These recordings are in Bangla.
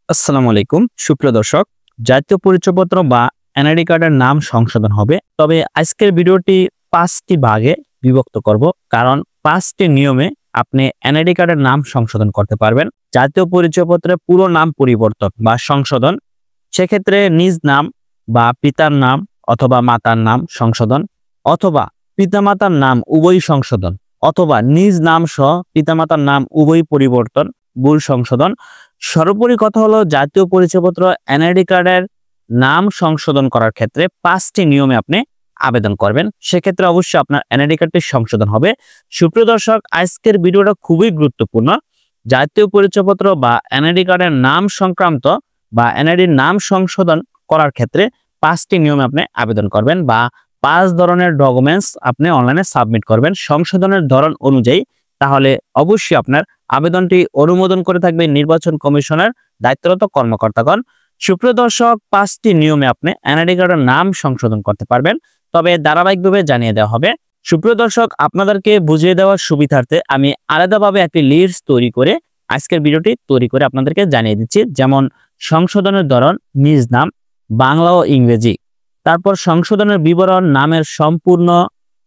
আসসালামু আলাইকুম সুপ্রিয় দর্শক। জাতীয় পরিচয়পত্র বা এনআইডি কার্ডের নাম সংশোধন হবে, তবে আজকের ভিডিওটি 5টি ভাগে বিভক্ত করব, কারণ 5টি নিয়মে আপনি এনআইডি কার্ডের নাম সংশোধন করতে পারবেন। জাতীয় পরিচয়পত্রের পুরো নাম পরিবর্তন বা সংশোধন, সেক্ষেত্রে নিজ নাম বা পিতার নাম অথবা মাতার নাম সংশোধন, অথবা পিতামাতার নাম উভয় সংশোধন, অথবা নিজ নাম সহ পিতামাতার নাম উভয় পরিবর্তন, ভুল সংশোধন। সর্বোপরি কথা হলো, জাতীয় পরিচয়পত্র এনআইডি কার্ডের নাম সংশোধন করার ক্ষেত্রে 5টি নিয়মে আপনি আবেদন করবেন, সেক্ষেত্রে অবশ্যই আপনার এনআইডি কার্ডটি সংশোধন হবে। সুপ্রিয় দর্শক, আজকের ভিডিওটা খুবই গুরুত্বপূর্ণ। জাতীয় পরিচয়পত্র বা এনআইডি কার্ডের নাম সংক্রান্ত বা এনআইডির নাম সংশোধন করার ক্ষেত্রে 5টি নিয়মে আপনি আবেদন করবেন বা 5 ধরনের ডকুমেন্টস আপনি অনলাইনে সাবমিট করবেন সংশোধনের ধরন অনুযায়ী। তাহলে অবশ্যই আপনার আবেদনটি অনুমোদন করে থাকবে নির্বাচন কমিশনের দায়িত্বরত কর্মকর্তাগণ। সুপ্রিয় দর্শক, 5টি নিয়মে আপনি এনআইডি কার্ডের নাম সংশোধন করতে পারবেন, তবে ধারাবাহিকভাবে জানিয়ে দেওয়া হবে। সুপ্রিয় দর্শক, আপনাদেরকে বুঝিয়ে দেওয়ার সুবিধার্থে আমি আলাদাভাবে একটি লিস্ট তৈরি করে আজকের ভিডিওটি তৈরি করে আপনাদেরকে জানিয়ে দিচ্ছি। যেমন সংশোধনের ধরন, নিজ নাম বাংলা ও ইংরেজি, তারপর সংশোধনের বিবরণ, নামের সম্পূর্ণ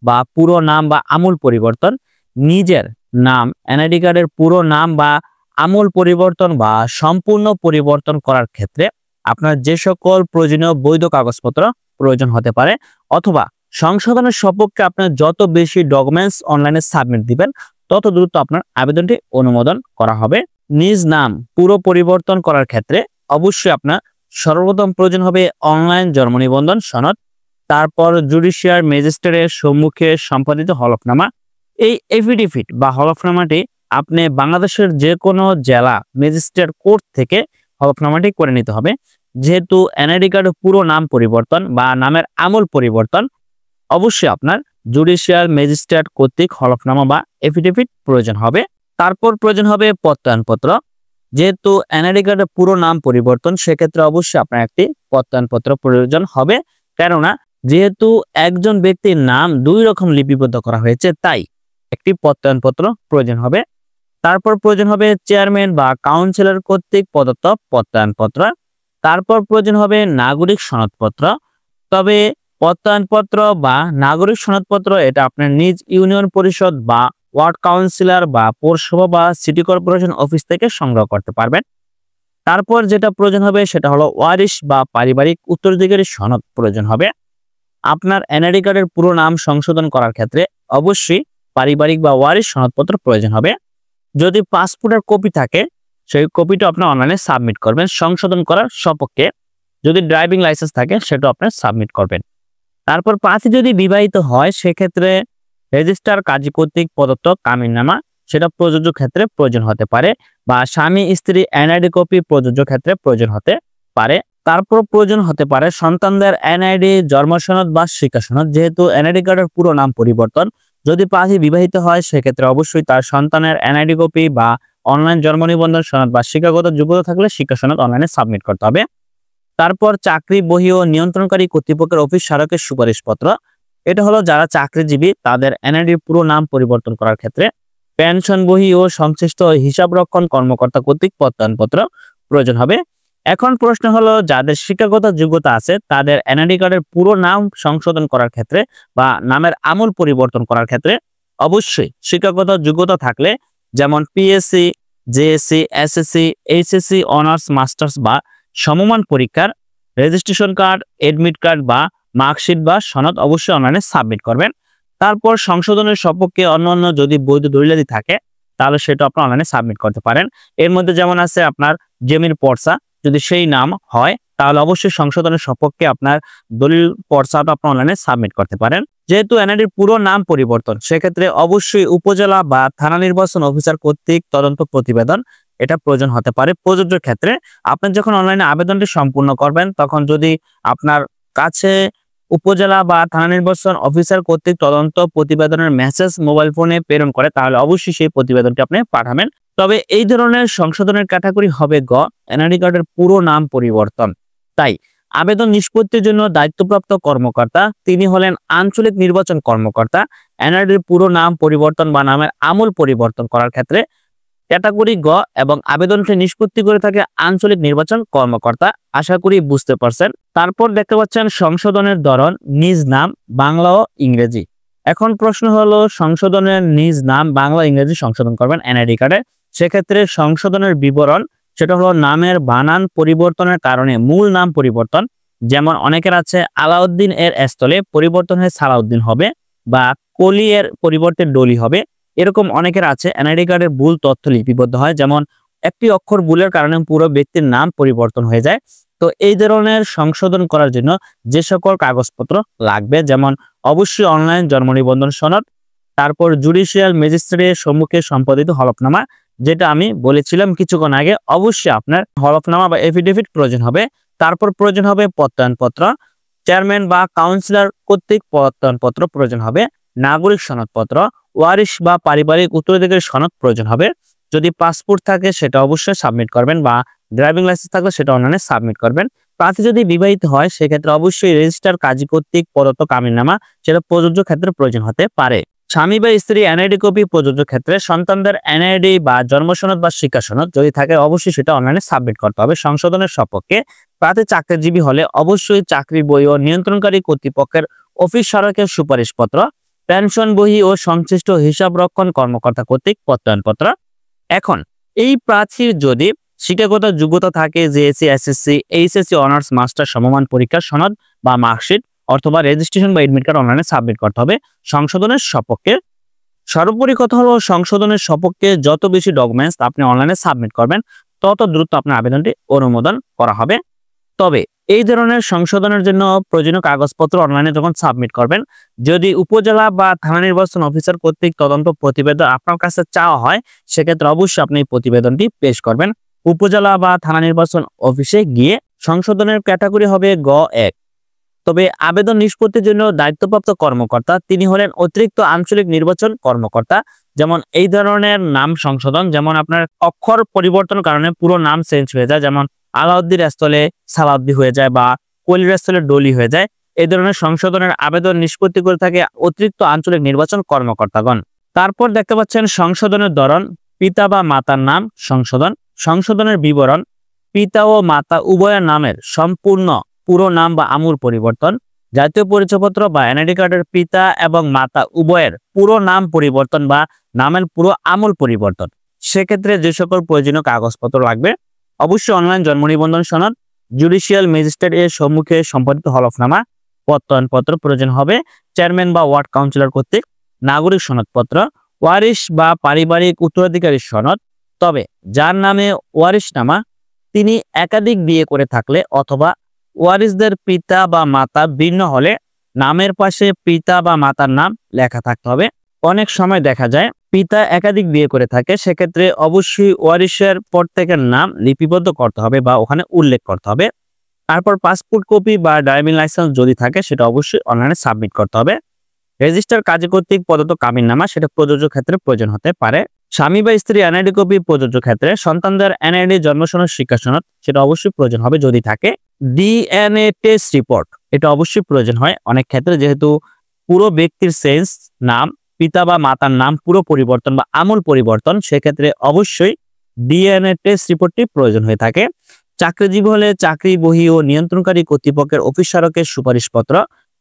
বা পুরো নাম বা আমূল পরিবর্তন, নিজের নাম এনআইডি কার্ডের পুরো নাম বা আমূল পরিবর্তন বা সম্পূর্ণ পরিবর্তন করার ক্ষেত্রে আপনার যে সকল প্রয়োজনীয় বৈধ কাগজপত্র প্রয়োজন হতে পারে, অথবা সংশোধনের সপক্ষে আপনার যত বেশি ডকুমেন্টস অনলাইনে সাবমিট দিবেন তত দ্রুত আপনার আবেদনটি অনুমোদন করা হবে। নিজ নাম পুরো পরিবর্তন করার ক্ষেত্রে অবশ্যই আপনার সর্বপ্রথম প্রয়োজন হবে অনলাইন জন্ম নিবন্ধন সনদ, তারপর জুডিশিয়াল ম্যাজিস্ট্রেটের সম্মুখে সম্পাদিত হলফনামা। এই এফিডেভিট বা হলফনামাটি আপনি বাংলাদেশের যে কোনো জেলা ম্যাজিস্ট্রেট কোর্ট থেকে হলফনামাটি করে নিতে হবে। যেহেতু এনআইডি কার্ডের পুরো নাম পরিবর্তন বা নামের আমূল পরিবর্তন, অবশ্যই আপনার জুডিশিয়াল ম্যাজিস্ট্রেট কর্তৃক হলফনামা বা এফিডেভিট প্রয়োজন হবে। তারপর প্রয়োজন হবে প্রত্যয়নপত্র। যেহেতু এনআইডি কার্ডের পুরো নাম পরিবর্তন, সেক্ষেত্রে অবশ্যই আপনার একটি প্রত্যয়নপত্র প্রয়োজন হবে, কেননা যেহেতু একজন ব্যক্তির নাম 2 রকম লিপিবদ্ধ করা হয়েছে, তাই একটি প্রত্যয়নপত্র প্রয়োজন হবে। তারপর প্রয়োজন হবে চেয়ারম্যান বা কাউন্সিলর কর্তৃক প্রদত্ত প্রত্যয়নপত্র। তারপর প্রয়োজন হবে নাগরিক সনদপত্র। তবে প্রত্যয়নপত্র বা নাগরিক সনদপত্র এটা আপনার নিজ ইউনিয়ন পরিষদ বা ওয়ার্ড কাউন্সিলর বা পৌরসভা বা সিটি কর্পোরেশন অফিস থেকে সংগ্রহ করতে পারবেন। তারপর যেটা প্রয়োজন হবে সেটা হলো ওয়ারিশ বা পারিবারিক উত্তরাধিকারী সনদ প্রয়োজন হবে। আপনার এনআইডি কার্ডের পুরো নাম সংশোধন করার ক্ষেত্রে অবশ্যই পারিবারিক বা ওয়ারিশ সনদপত্র প্রয়োজন হবে। যদি পাসপোর্টের কপি থাকে, সেই কপিটা আপনার অনলাইনে সাবমিট করবেন সংশোধন করার সপক্ষে। যদি ড্রাইভিং লাইসেন্স থাকে সেটা আপনার সাবমিট করবেন। তারপর প্রার্থী যদি বিবাহিত হয়, সেক্ষেত্রে রেজিস্ট্রার কাজী কর্তৃক প্রদত্ত কামিননামা সেটা প্রযোজ্য ক্ষেত্রে প্রয়োজন হতে পারে, বা স্বামী স্ত্রী এনআইডি কপি প্রযোজ্য ক্ষেত্রে প্রয়োজন হতে পারে। তারপর প্রয়োজন হতে পারে সন্তানদের এনআইডি জন্ম সনদ বা শিক্ষা সনদ। যেহেতু এনআইডি কার্ডের পুরো নাম পরিবর্তন, যদি প্রার্থী বিবাহিত হয় সেক্ষেত্রে অবশ্যই তার সন্তানের এনআইডি কপি বা অনলাইন জন্ম নিবন্ধন সনদ বা শিক্ষাগত যোগ্যতা থাকলে শিক্ষা সনদ অনলাইনে সাবমিট করতে হবে। তারপর চাকরি বহি ও নিয়ন্ত্রণকারী কর্তৃপক্ষের অফিস স্মারকের সুপারিশপত্র। এটা হলো যারা চাকরিজীবী তাদের এনআইডির পুরো নাম পরিবর্তন করার ক্ষেত্রে পেনশন বহি ও সংশ্লিষ্ট হিসাবরক্ষণ কর্মকর্তা কর্তৃক প্রত্যয়নপত্র প্রয়োজন হবে। এখন প্রশ্ন হলো, যাদের শিক্ষাগত যোগ্যতা আছে তাদের এনআইডি কার্ডের পুরো নাম সংশোধন করার ক্ষেত্রে বা নামের আমূল পরিবর্তন করার ক্ষেত্রে অবশ্যই শিক্ষাগত যোগ্যতা থাকলে, যেমন PSC, JSC, SSC, HSC, honours, masters বা সমমান পরীক্ষার রেজিস্ট্রেশন কার্ড, এডমিট কার্ড বা মার্কশিট বা সনদ অবশ্যই অনলাইনে সাবমিট করবেন। তারপর সংশোধনের সপক্ষে অন্যান্য যদি বৈধ দলিলাদি থাকে তাহলে সেটা আপনি অনলাইনে সাবমিট করতে পারেন। এর মধ্যে যেমন আছে আপনার জমির পর্চা, যদি সেই নাম হয় তাহলে অবশ্যই সংশোধনের সপক্ষে আপনার দলিল পর্চাটা আপনি অনলাইনে সাবমিট করতে পারেন। যেহেতু এনআইডির পুরো নাম পরিবর্তন, সেক্ষেত্রে অবশ্যই উপজেলা বা থানা নির্বাচন অফিসার কর্তৃক তদন্ত প্রতিবেদন এটা প্রয়োজন হতে পারে প্রযোজ্য ক্ষেত্রে। আপনি যখন অনলাইনে আবেদনটি সম্পূর্ণ করবেন, তখন যদি আপনার কাছে উপজেলা বা থানা নির্বাচন অফিসার কর্তৃক তদন্ত প্রতিবেদনের মেসেজ মোবাইল ফোনে প্রেরণ করে, তাহলে অবশ্যই সেই প্রতিবেদনটি আপনি পাঠাবেন। তবে এই ধরনের সংশোধনের ক্যাটাগরি হবে গ, এনআইডি কার্ডের পুরো নাম পরিবর্তন। তাই আবেদন নিষ্পত্তির জন্য দায়িত্বপ্রাপ্ত কর্মকর্তা তিনি হলেন আঞ্চলিক নির্বাচন কর্মকর্তা। এনআইডির পুরো নাম পরিবর্তন বা নামের আমূল পরিবর্তন করার ক্ষেত্রে ক্যাটাগরি গ এবং আবেদনটি নিষ্পত্তি করে থাকে আঞ্চলিক নির্বাচন কর্মকর্তা। আশা করি বুঝতে পারছেন। তারপর দেখতে পাচ্ছেন সংশোধনের ধরন নিজ নাম বাংলা ও ইংরেজি। এখন প্রশ্ন হলো সংশোধনের নিজ নাম বাংলা ইংরেজি সংশোধন করবেন এনআইডি কার্ডে। সেক্ষেত্রে সংশোধনের বিবরণ সেটা হলো নামের বানান পরিবর্তনের কারণে মূল নাম পরিবর্তন, যেমন অনেকের আছে আলাউদ্দিন এর স্থলে পরিবর্তন হয়ে সালাউদ্দিন হবে বা কলি এর পরিবর্তে ডলি হবে। এরকম অনেকের আছে এনআইডি কার্ডের ভুল তথ্য লিপিবদ্ধ হয়, যেমন একটি অক্ষর ভুলের কারণে পুরো ব্যক্তির নাম পরিবর্তন হয়ে যায়। তো এই ধরনের সংশোধন করার জন্য যে সকল কাগজপত্র লাগবে, যেমন অবশ্যই অনলাইন জন্ম নিবন্ধন সনদ, তারপর জুডিশিয়াল ম্যাজিস্ট্রেটের সম্মুখে সম্পাদিত হলফনামা, যেটা আমি বলেছিলাম কিছুক্ষণ আগে। অবশ্যই আপনার হলফনামা বা এফিডেভিট প্রয়োজন হবে। তারপর প্রয়োজন হবে প্রত্যয়নপত্র, চেয়ারম্যান বা কাউন্সিলর কর্তৃক প্রত্যয়নপত্র প্রয়োজন হবে, নাগরিক সনদপত্র, ওয়ারিশ বা পারিবারিক উত্তরাধিকারী সনদ প্রয়োজন হবে। যদি পাসপোর্ট থাকে সেটা অবশ্যই সাবমিট করবেন, বা ড্রাইভিং লাইসেন্স থাকলে সেটা অনলাইনে সাবমিট করবেন। প্রার্থী যদি বিবাহিত হয় সেক্ষেত্রে অবশ্যই রেজিস্টার কাজী কর্তৃক প্রদত্ত কামিননামা সেটা প্রযোজ্য ক্ষেত্রে প্রয়োজন হতে পারে। স্বামী বা স্ত্রী এনআইডি কপি প্রযোজ্য ক্ষেত্রে, সন্তানদের এনআইডি বা জন্ম সনদ বা শিক্ষা সনদ যদি থাকে অবশ্যই সেটা অনলাইনে সাবমিট করতে হবে। সংশোধনের সপক্ষে প্রার্থী চাকরিজীবী হলে অবশ্যই চাকরি বই ও নিয়ন্ত্রণকারী কর্তৃপক্ষের অফিস সহায়কের সুপারিশপত্র, পেনশন বহি ও সংশ্লিষ্ট হিসাব রক্ষণ কর্মকর্তা কর্তৃক প্রত্যয়নপত্র। এখন এই প্রার্থীর যদি শিক্ষাগত যোগ্যতা থাকে JSC, SSC, HSC honours master সমমান পরীক্ষার সনদ বা মার্কশিট অথবা রেজিস্ট্রেশন বা এডমিট কার্ড অনলাইনে সাবমিট করতে হবে সংশোধনের সপক্ষে। সর্বোপরি কথা হলো সংশোধনের সপক্ষে যত বেশি ডকুমেন্টস আপনি অনলাইনে সাবমিট করবেন তত দ্রুত আপনার আবেদনটি অনুমোদন করা হবে। তবে এই ধরনের সংশোধনের জন্য প্রয়োজনীয় কাগজপত্র অনলাইনে যখন সাবমিট করবেন, যদি উপজেলা বা থানা নির্বাচন অফিসার কর্তৃক তদন্ত প্রতিবেদন আপনার কাছে চাওয়া হয় সেক্ষেত্রে অবশ্যই আপনি এই প্রতিবেদনটি পেশ করবেন উপজেলা বা থানা নির্বাচন অফিসে গিয়ে। সংশোধনের ক্যাটাগরি হবে গ1। তবে আবেদন নিষ্পত্তির জন্য দায়িত্বপ্রাপ্ত কর্মকর্তা তিনি হলেন অতিরিক্ত আঞ্চলিক নির্বাচন কর্মকর্তা। যেমন এই ধরনের নাম সংশোধন, যেমন আপনার অক্ষর পরিবর্তন কারণে পুরো নাম চেঞ্জ হয়ে যায়, যেমন আলাউদ্দিন স্থলে সালাউদ্দি হয়ে যায় বা কলির স্থলে ডলি হয়ে যায়, এই ধরনের সংশোধনের আবেদন নিষ্পত্তি করে থাকে অতিরিক্ত আঞ্চলিক নির্বাচন কর্মকর্তাগণ। তারপর দেখতে পাচ্ছেন সংশোধনের ধরন পিতা বা মাতার নাম সংশোধন। সংশোধনের বিবরণ পিতা ও মাতা উভয়ের নামের সম্পূর্ণ পুরো নাম বা আমূল পরিবর্তন, জাতীয় পরিচয়পত্র বা এনআইডি কার্ডের পিতা এবং মাতা উভয়ের পুরো নাম পরিবর্তন বা নামের পুরো আমূল পরিবর্তন। সেক্ষেত্রে যে সকল প্রয়োজনীয় কাগজপত্র লাগবে অবশ্যই অনলাইন জন্ম নিবন্ধন সনদ, জুডিশিয়াল ম্যাজিস্ট্রেট এর সম্মুখে সম্পাদিত হলফনামা, প্রত্যয়নপত্র প্রয়োজন হবে, চেয়ারম্যান বা ওয়ার্ড কাউন্সিলর কর্তৃক নাগরিক সনদপত্র, ওয়ারিশ বা পারিবারিক উত্তরাধিকারী সনদ। তবে যার নামে ওয়ারিশনামা তিনি একাধিক বিয়ে করে থাকলে অথবা ওয়ারিশদের পিতা বা মাতা ভিন্ন হলে নামের পাশে পিতা বা মাতার নাম লেখা থাকতে হবে। অনেক সময় দেখা যায় পিতা একাধিক বিয়ে করে থাকে, সেক্ষেত্রে অবশ্যই ওয়ারিশের প্রত্যেকের নাম লিপিবদ্ধ করতে হবে বা ওখানে উল্লেখ করতে হবে। তারপর পাসপোর্ট কপি বা ড্রাইভিং লাইসেন্স যদি থাকে সেটা অবশ্যই অনলাইনে সাবমিট করতে হবে। রেজিস্টার কাজী কর্তৃক প্রদত্ত কামিননামা সেটা প্রযোজ্য ক্ষেত্রে প্রয়োজন হতে পারে। স্বামী বা স্ত্রী এনআইডি কপি প্রযোজ্য ক্ষেত্রে, সন্তানদের এনআইডি জন্ম সনদ শিক্ষা সনদ সেটা অবশ্যই প্রয়োজন হবে যদি থাকে। ডিএনএ টেস্ট রিপোর্ট এটা অবশ্যই প্রয়োজন হয় অনেক ক্ষেত্রে, যেহেতু পুরো ব্যক্তির সেন্স নাম পিতা বা মাতার নাম পুরো পরিবর্তন বা আমূল পরিবর্তন, সেক্ষেত্রে অবশ্যই ডিএনএ টেস্ট রিপোর্টটি প্রয়োজন হয়ে থাকে। চাকরিজীবী হলে চাকরি বহি ও নিয়ন্ত্রণকারী কর্তৃপক্ষের অফিস স্মারকের সুপারিশপত্র,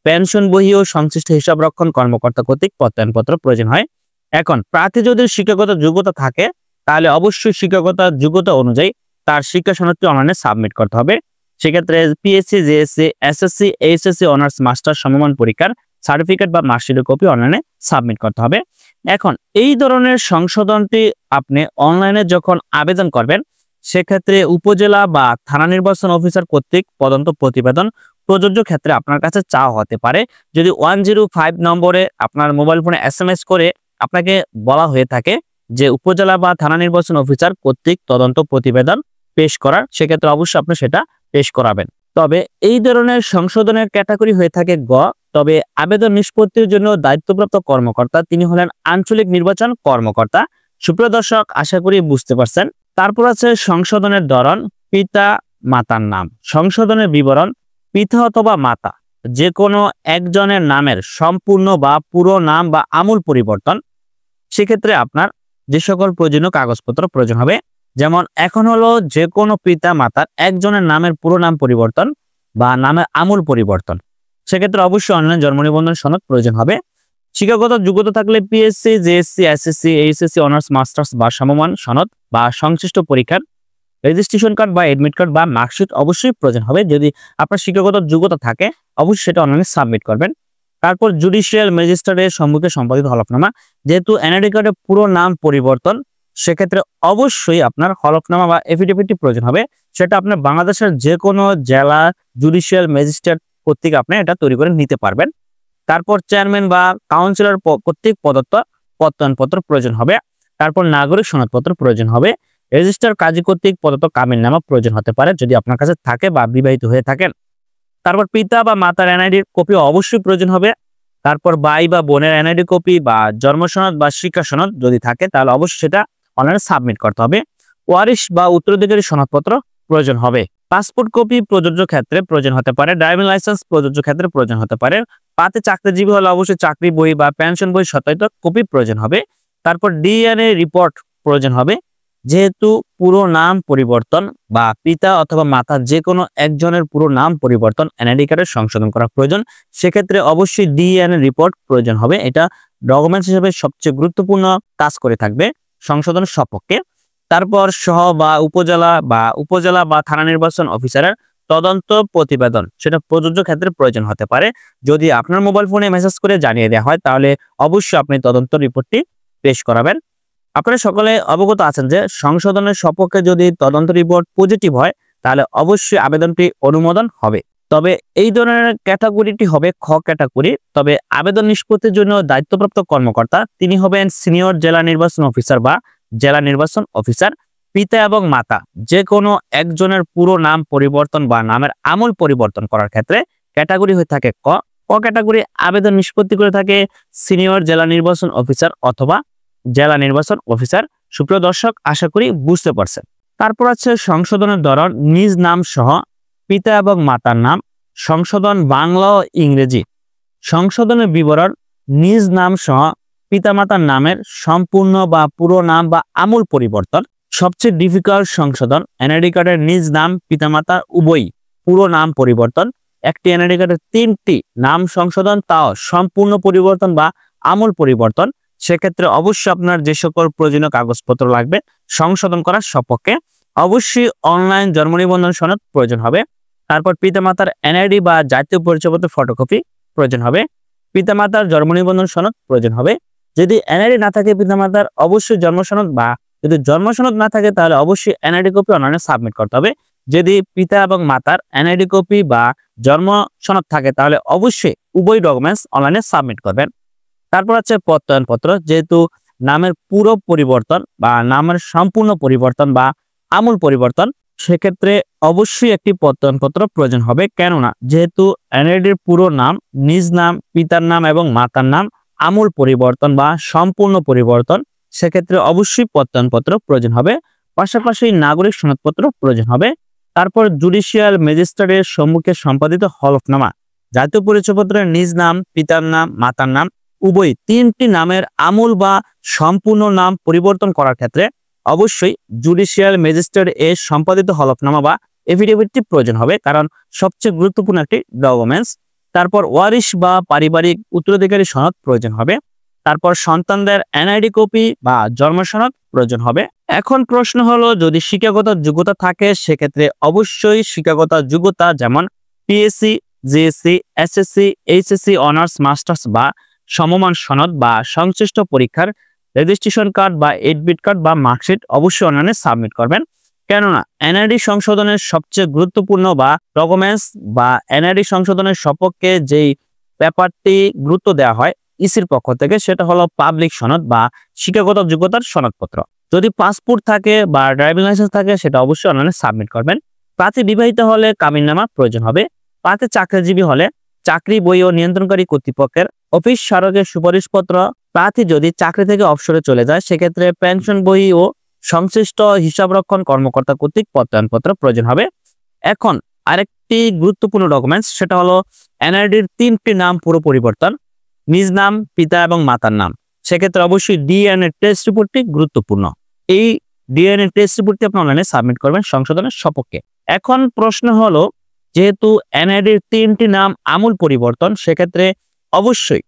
পেনশন বহি ও সংশ্লিষ্ট হিসাব রক্ষণ কর্মকর্তা কর্তৃক প্রত্যয়নপত্র প্রয়োজন হয়। এখন প্রার্থী যদি শিক্ষাগত যোগ্যতা থাকে তাহলে অবশ্যই শিক্ষাগত যোগ্যতা অনুযায়ী তার শিক্ষা সনদটি অনলাইনে সাবমিট করতে হবে। সেক্ষেত্রে PSC, JSC, SSC, HSC honours master সমমান পরীক্ষার সার্টিফিকেট বা মার্কশিটের কপি অনলাইনে সাবমিট করতে হবে। এখন এই ধরনের সংশোধনটি আপনি অনলাইনে যখন আবেদন করবেন সেক্ষেত্রে উপজেলা বা থানা নির্বাচন অফিসার কর্তৃক প্রদত্ত প্রতিবেদন প্রযোজ্য ক্ষেত্রে আপনার কাছে চাওয়া হতে পারে। যদি 105 নম্বরে আপনার মোবাইল ফোনে এসএমএস করে আপনাকে বলা হয়ে থাকে যে উপজেলা বা থানা নির্বাচন অফিসার কর্তৃক তদন্ত প্রতিবেদন পেশ করার, সেক্ষেত্রে অবশ্যই আপনি সেটা পেশ করাবেন। তবে এই ধরনের সংশোধনের ক্যাটাগরি হয়ে থাকে গ। তবে আবেদন নিষ্পত্তির জন্য দায়িত্বপ্রাপ্ত কর্মকর্তা তিনি হলেন আঞ্চলিক নির্বাচন কর্মকর্তা। সুপ্রিয় দর্শক, আশা করি বুঝতে পারছেন। তারপর আছে সংশোধনের ধরন পিতা মাতার নাম। সংশোধনের বিবরণ পিতা অথবা মাতা যে কোনো একজনের নামের সম্পূর্ণ বা পুরো নাম বা আমূল পরিবর্তন। সেক্ষেত্রে আপনার যে সকল প্রয়োজনীয় কাগজপত্র প্রয়োজন হবে। যেমন এখন হলো যে কোনো পিতা মাতার একজনের নামের পুরো নাম পরিবর্তন বা নামের আমূল পরিবর্তন, সেক্ষেত্রে অবশ্যই অনলাইন জন্ম নিবন্ধন সনদ প্রয়োজন হবে। শিক্ষাগত যোগ্যতা থাকলে PSC, JSC, SSC, HSC, honours, masters বা সমমান সনদ বা সংশ্লিষ্ট পরীক্ষার রেজিস্ট্রেশন কার্ড বা এডমিট কার্ড বা মার্কশিট অবশ্যই প্রয়োজন হবে। যদি আপনার শিক্ষাগত যোগ্যতা থাকে অবশ্যই সেটা অনলাইনে সাবমিট করবেন। তারপর জুডিশিয়াল ম্যাজিস্ট্রেটের সম্মুখে সম্পাদিত হলফনামা, যেহেতু এনআইডি কার্ডের পুরো নাম পরিবর্তন, সেক্ষেত্রে অবশ্যই আপনার হলফনামা বা এফিডেভিটটি প্রয়োজন হবে। সেটা আপনার বাংলাদেশের যে কোনো জেলা জুডিশিয়াল ম্যাজিস্ট্রেট কর্তৃক আপনি এটা তৈরি করে নিতে পারবেন। তারপর চেয়ারম্যান বা কাউন্সিলর কর্তৃক প্রদত্ত প্রত্যয়নপত্র প্রয়োজন হবে। তারপর নাগরিক সনদপত্র প্রয়োজন হবে। রেজিস্টার কাজী কর্তৃক প্রদত্ত কামিননামা প্রয়োজন হতে পারে যদি আপনার কাছে থাকে বা বিবাহিত হয়ে থাকেন। তারপর পিতা বা মাতার এনআইডির কপি অবশ্যই প্রয়োজন হবে। তারপর ভাই বা বোনের এনআইডি কপি বা জন্ম সনদ বা শিক্ষা সনদ যদি থাকে তাহলে অবশ্যই সেটা অনলাইনে সাবমিট করতে হবে। ওয়ারিশ বা উত্তরাধিকারী সনদপত্র প্রয়োজন হবে। পাসপোর্ট কপি প্রযোজ্য ক্ষেত্রে প্রয়োজন হতে পারে। ড্রাইভিং লাইসেন্স প্রযোজ্য ক্ষেত্রে প্রয়োজন হতে পারে। পাতে চাকরিজীবী হলে অবশ্যই চাকরি বই বা পেনশন বই সত্যায়িত কপি প্রয়োজন হবে। তারপর ডিএনএ রিপোর্ট প্রয়োজন হবে। যেহেতু পুরো নাম পরিবর্তন বা পিতা অথবা মাতার যে কোনো একজনের পুরো নাম পরিবর্তন এনআইডি কার্ডের সংশোধন করা প্রয়োজন, সেক্ষেত্রে অবশ্যই ডিএনএ রিপোর্ট প্রয়োজন হবে। এটা ডকুমেন্টস হিসেবে সবচেয়ে গুরুত্বপূর্ণ কাজ করে থাকবে সংশোধনের সপক্ষে। তারপর সহ বা উপজেলা বা থানা নির্বাচন অফিসারের তদন্ত প্রতিবেদন, সেটা প্রযোজ্য ক্ষেত্রে প্রয়োজন হতে পারে। যদি আপনার মোবাইল ফোনে মেসেজ করে জানিয়ে দেওয়া হয় তাহলে অবশ্যই আপনি তদন্ত রিপোর্টটি পেশ করাবেন। আপনারা সকলে অবগত আছেন যে সংশোধনের সপক্ষে যদি তদন্ত রিপোর্ট পজিটিভ হয় তাহলে অবশ্যই আবেদনটি অনুমোদন হবে। তবে এই ধরনের ক্যাটাগরিটি হবে খ ক্যাটাগরি। তবে আবেদন নিষ্পত্তির জন্য দায়িত্বপ্রাপ্ত কর্মকর্তা তিনি হবেন সিনিয়র জেলা নির্বাচন অফিসার বা জেলা নির্বাচন অফিসার। পিতা এবং মাতা যে কোনো একজনের পুরো নাম পরিবর্তন বা নামের আমূল পরিবর্তন করার ক্ষেত্রে ক্যাটাগরি হয়ে থাকে ক। ক ক্যাটাগরি আবেদন নিষ্পত্তি করে থাকে সিনিয়র জেলা নির্বাচন অফিসার অথবা জেলা নির্বাচন অফিসার। সুপ্রিয় দর্শক, আশা করি বুঝতে পারছেন। তারপর আছে সংশোধনের ধরন নিজ নাম সহ পিতা এবং মাতার নাম সংশোধন বাংলা ও ইংরেজি। সংশোধনের বিবরণ নিজ নাম সহ পিতামাতার নামের সম্পূর্ণ বা পুরো নাম বা আমূল পরিবর্তন। সবচেয়ে ডিফিকাল্ট সংশোধন এনআইডি কার্ডের নিজ নাম পিতামাতার উভয়ই পুরো নাম পরিবর্তন। একটি এনআইডি কার্ডের 3টি নাম সংশোধন, তাও সম্পূর্ণ পরিবর্তন বা আমূল পরিবর্তন। সেক্ষেত্রে অবশ্যই আপনার যে সকল প্রয়োজনীয় কাগজপত্র লাগবে সংশোধন করার সপক্ষে অবশ্যই অনলাইন জন্ম নিবন্ধন সনদ প্রয়োজন হবে। তারপর পিতামাতার এনআইডি বা জাতীয় পরিচয়পত্র ফটোকপি প্রয়োজন হবে। পিতামাতার জন্ম নিবন্ধন সনদ প্রয়োজন হবে। যদি এনআইডি না থাকে পিতামাতার অবশ্যই জন্ম সনদ, বা যদি জন্ম সনদ না থাকে তাহলে অবশ্যই এনআইডি কপি অনলাইনে সাবমিট করতে হবে। যদি পিতা এবং মাতার এনআইডি কপি বা জন্ম সনদ থাকে তাহলে অবশ্যই উভয় ডকুমেন্টস অনলাইনে সাবমিট করবেন। তারপর আছে প্রত্যয়নপত্র, যেহেতু নামের পুরো পরিবর্তন বা নামের সম্পূর্ণ পরিবর্তন বা আমূল পরিবর্তন, সেক্ষেত্রে অবশ্যই একটি প্রত্যয়নপত্র প্রয়োজন হবে। কেননা যেহেতু এনআইডির পুরো নাম, নিজ নাম, পিতার নাম এবং মাতার নাম আমূল পরিবর্তন বা সম্পূর্ণ পরিবর্তন, সেক্ষেত্রে অবশ্যই প্রত্যয়নপত্র প্রয়োজন হবে। পাশাপাশি নাগরিক সনদপত্র প্রয়োজন হবে। তারপর জুডিশিয়াল ম্যাজিস্ট্রেটের সম্মুখে সম্পাদিত হলফনামা, জাতীয় পরিচয়পত্রের নিজ নাম, পিতার নাম, মাতার নাম উভয় 3টি নামের আমূল বা সম্পূর্ণ নাম পরিবর্তন করার ক্ষেত্রে অবশ্যই জুডিশিয়াল ম্যাজিস্ট্রেট এর সম্পাদিত হলফনামা বা এফিডেভিটটি প্রয়োজন হবে, কারণ সবচেয়ে গুরুত্বপূর্ণ একটি ডকুমেন্টস। তারপর ওয়ারিশ বা পারিবারিক উত্তরাধিকারী সনদ প্রয়োজন হবে। তারপর সন্তানদের এনআইডি কপি বা জন্ম সনদ প্রয়োজন হবে। এখন প্রশ্ন হলো, যদি শিক্ষাগত যোগ্যতা থাকে সেক্ষেত্রে অবশ্যই শিক্ষাগত যোগ্যতা যেমন PSC, GSC, SSC, HSC, honours, masters বা সমমান সনদ বা সংশ্লিষ্ট পরীক্ষার রেজিস্ট্রেশন কার্ড বা এডমিট কার্ড বা মার্কশিট অবশ্যই অনলাইনে সাবমিট করবেন। কেননা এনআইডি সংশোধনের সবচেয়ে গুরুত্বপূর্ণ বা ডকুমেন্টস বা এনআইডি সংশোধনের সপক্ষে যেই ব্যাপারটি গুরুত্ব দেওয়া হয় ইসির পক্ষ থেকে, সেটা হলো পাবলিক সনদ বা শিক্ষাগত যোগ্যতার সনদপত্র। যদি পাসপোর্ট থাকে বা ড্রাইভিং লাইসেন্স থাকে সেটা অবশ্যই অনলাইনে সাবমিট করবেন। প্রার্থী বিবাহিত হলে কামিননামা প্রয়োজন হবে। প্রার্থী চাকরিজীবী হলে চাকরি বই ও নিয়ন্ত্রণকারী কর্তৃপক্ষের অফিস স্মারকের সুপারিশপত্র। প্রার্থী যদি চাকরি থেকে অবসরে চলে যায় সেক্ষেত্রে পেনশন বই ও সংশ্লিষ্ট হিসাবরক্ষণ কর্মকর্তা কর্তৃক প্রত্যয়নপত্র প্রয়োজন হবে। এখন আরেকটি গুরুত্বপূর্ণ ডকুমেন্টস, সেটা হলো এনআইডির 3টি নাম পুরো পরিবর্তন, নিজ নাম, পিতা এবং মাতার নাম। সেক্ষেত্রে অবশ্যই ডিএনএ টেস্ট রিপোর্টটি গুরুত্বপূর্ণ। এই ডিএনএ টেস্ট রিপোর্টটি আপনি অনলাইনে সাবমিট করবেন সংশোধনের সপক্ষে। এখন প্রশ্ন হলো, যেহেতু এনআইডির 3টি নাম আমূল পরিবর্তন, সেক্ষেত্রে অবশ্যই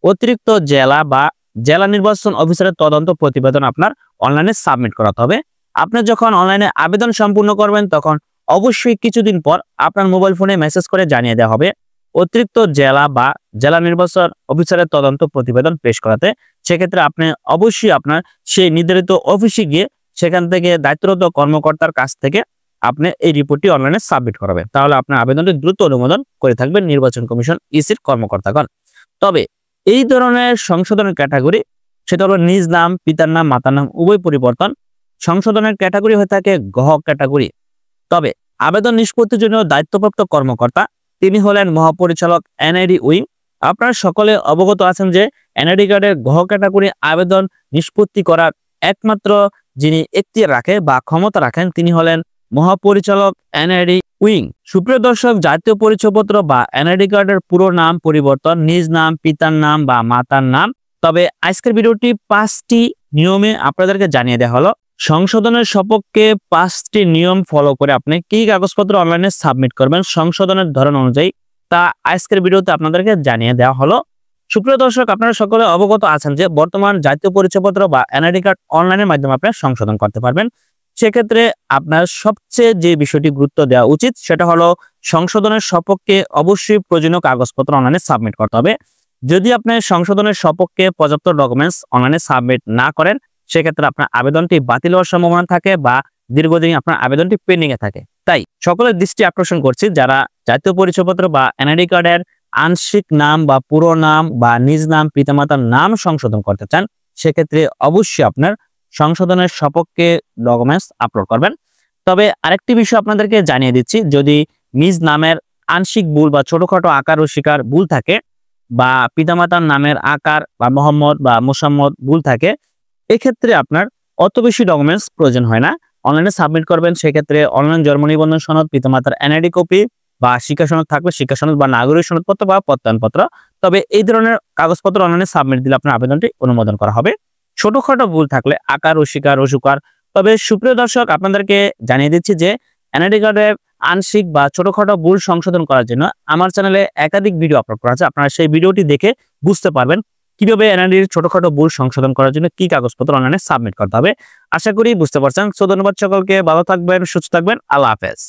অতিরিক্ত জেলা বা জেলা নির্বাচন অফিসারের তদন্ত প্রতিবেদন আপনার অনলাইনে সাবমিট করাতে হবে। আপনি যখন অনলাইনে আবেদন সম্পূর্ণ করবেন তখন অবশ্যই কিছুদিন পর আপনার মোবাইল ফোনে মেসেজ করে জানিয়ে দেওয়া হবে অতিরিক্ত জেলা বা জেলা নির্বাচন অফিসারের তদন্ত প্রতিবেদন পেশ করাতে। সেক্ষেত্রে আপনি অবশ্যই আপনার সেই নির্ধারিত অফিসে গিয়ে সেখান থেকে দায়িত্বরত কর্মকর্তার কাছ থেকে আপনি এই রিপোর্টটি অনলাইনে সাবমিট করাবেন। তাহলে আপনার আবেদনটি দ্রুত অনুমোদন করে থাকবেন নির্বাচন কমিশন ইসির কর্মকর্তাগণ। তবে এই ধরনের সংশোধনের ক্যাটাগরি, সেটা হলো নিজ নাম, পিতার নাম, মাতার নাম উভয় পরিবর্তন। সংশোধনের ক্যাটাগরি হয়ে থাকে গ ক্যাটাগরি। তবে আবেদন নিষ্পত্তির জন্য দায়িত্বপ্রাপ্ত কর্মকর্তা তিনি হলেন মহাপরিচালক এনআইডি উইং। আপনারা সকলে অবগত আছেন যে এনআইডি কার্ডের গ ক্যাটাগরি আবেদন নিষ্পত্তি করার একমাত্র যিনি এখতিয়ার রাখে বা ক্ষমতা রাখেন তিনি হলেন মহাপরিচালক এনআইডি উইং। সুপ্রিয় দর্শক, জাতীয় পরিচয়পত্র বা এনআইডি কার্ডের পুরো নাম পরিবর্তন, নিজ নাম, পিতার নাম বা মাতার নাম। তবে আজকের ভিডিওটি 5টি নিয়মে আপনাদেরকে জানিয়ে দেওয়া হলো। সংশোধনের সপক্ষে 5টি নিয়ম ফলো করে আপনি কি কাগজপত্র অনলাইনে সাবমিট করবেন সংশোধনের ধরন অনুযায়ী, তা আজকের ভিডিওতে আপনাদেরকে জানিয়ে দেওয়া হলো। সুপ্রিয় দর্শক, আপনারা সকলে অবগত আছেন যে বর্তমান জাতীয় পরিচয়পত্র বা এনআইডি কার্ড অনলাইনের মাধ্যমে আপনি সংশোধন করতে পারবেন। সেক্ষেত্রে আপনার সবচেয়ে যে বিষয়টি গুরুত্ব দেওয়া উচিত সেটা হলো সংশোধনের সপক্ষে অবশ্যই প্রয়োজনীয় কাগজপত্র অনলাইনে সাবমিট করতে হবে। যদি আপনি সংশোধনের সপক্ষে পর্যাপ্ত ডকুমেন্টস অনলাইনে সাবমিট না করেন, সেক্ষেত্রে আপনার আবেদনটি বাতিল হওয়ার সম্ভাবনা থাকে বা দীর্ঘদিন আপনার আবেদনটি পেন্ডিং এ থাকে। তাই সকলের দৃষ্টি আকর্ষণ করছি, যারা জাতীয় পরিচয়পত্র বা এনআইডি কার্ডের আংশিক নাম বা পুরো নাম বা নিজ নাম, পিতামাতার নাম সংশোধন করতে চান, সেক্ষেত্রে অবশ্যই আপনার সংশোধনের সপক্ষে ডকুমেন্টস আপলোড করবেন। তবে আরেকটি বিষয় আপনাদেরকে জানিয়ে দিচ্ছি, যদি নিজ নামের আংশিক ভুল বা ছোটখাটো আকার ও শিকার ভুল থাকে বা পিতামাতার নামের আকার বা মোহাম্মদ বা মোসাম্মদ ভুল থাকে, এক্ষেত্রে আপনার অত বেশি ডকুমেন্টস প্রয়োজন হয় না, অনলাইনে সাবমিট করবেন। সেক্ষেত্রে অনলাইন জন্ম নিবন্ধন সনদ, পিতামাতার এনআইডি কপি বা শিক্ষা সনদ থাকলে শিক্ষা সনদ বা নাগরিক সনদপত্র বা প্রত্যয়নপত্র। তবে এই ধরনের কাগজপত্র অনলাইনে সাবমিট দিলে আপনার আবেদনটি অনুমোদন করা হবে। ছোটখাটো ভুল থাকলে আকার, অস্বীকার, অসুকার। তবে সুপ্রিয় দর্শক, আপনাদেরকে জানিয়ে দিচ্ছি যে এনআইডি কার্ডের আংশিক বা ছোটখাটো ভুল সংশোধন করার জন্য আমার চ্যানেলে একাধিক ভিডিও আপলোড করা আছে। আপনারা সেই ভিডিওটি দেখে বুঝতে পারবেন কিভাবে এনআইডির ছোটখাটো ভুল সংশোধন করার জন্য কি কাগজপত্র অনলাইনে সাবমিট করতে হবে। আশা করি বুঝতে পারছেন। ধন্যবাদ সকলকে, ভালো থাকবেন, সুস্থ থাকবেন, আল্লাহ হাফেজ।